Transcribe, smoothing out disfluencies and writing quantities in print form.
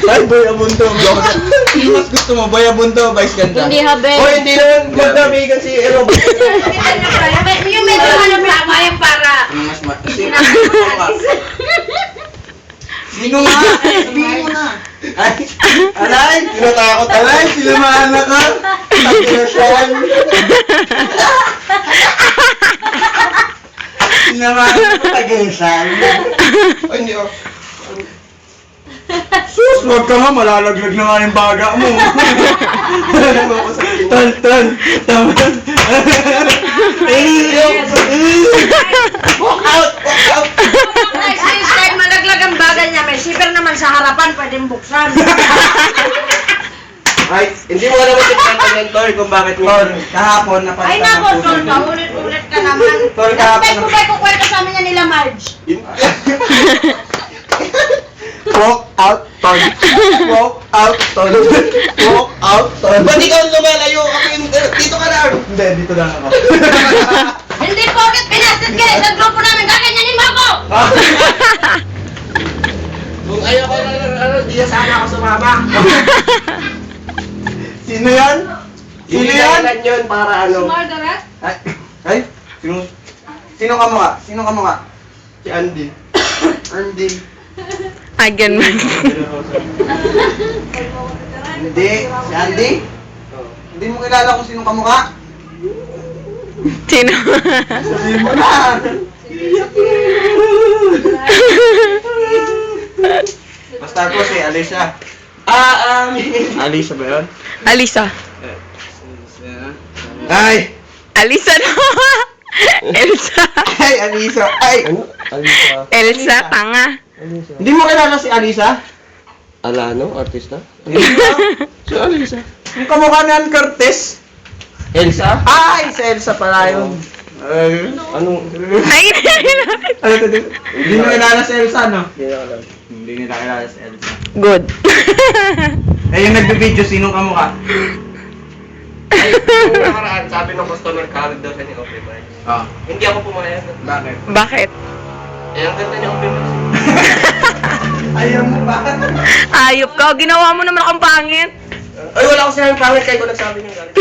Ay, Boy Abunto. Sino mas gusto mo? Boy Abunto, Vice Ganda? Hindi habel. Oh, hindi naman magkamigan si Rob. Yung medyo ano tama yung para. Sino nga? Sabihin mo na. Ay, alay, tinatakot alay, sinamahan na ka. Pag-inasyan. Sinamahan na ka, pag-inasyan. Ay, hindi oh. Sus, wag ka nga, malalaglag na nga yung baga mo. Tan. Tama. Walk out! Since kahit malaglag ang bagay niya, may zipper naman sa harapan, pwedeng buksan. Ay, hindi mo naman si President Tol kung bakit Tol, kahapon napalitan Ay nako, Tol, paulit-ulit ka naman. Tol, kahapon. Nakapay ko kwento sa amin yan nila, Marge. Walk out, Tol. Walk out, Tol. Walk out, Tol. Ba't ikaw lumalayo? Ako yung, dito ka na. Hindi, dito lang ako. Hindi porket pinasted ka sa grupo namin, kakanyanin mo ako! Kung ayaw ko lang, di na sana ako sumama. Sino yan? Sino yan? Yun para ano? Margaret? Ay, sino ka mukha? Sino ka mukha? Si Andy. Andy. Again man. Hindi, si Andy? Hindi mo kilala kung sino ka mukha? Sino? Sabihin mo na. Basta ko si Alicia. Alicia ba yun? Alisa. Ay! Alisa no? Elsa. Ay, Alisa! Ay! Elsa, tanga. Hindi mo kilala si Alisa? Alano, artista? Hindi mo? Si Alisa. Yung kamukha ni Ann Curtis? Elsa? Ay! Si Elsa pala yun. Ay. Anong? Ay, Ano ito? Hindi mo kilala si Elsa, no? Hindi na alam. Hindi nila kilala si Elsa. good. Eh, yung nagbe-video, sinong kamukha? Ay, yung nakaraan, sabi ng customer, kawig daw siya ni Ope Mars. Ah. Hindi ako pumayag. Bakit? Bakit? Eh, ang ganda ni Ope Mars. Ayaw mo ba? Ayop ka, ginawa mo naman akong pangit. Ay, wala ko sinabing pangit kayo kung nagsabi niya galit.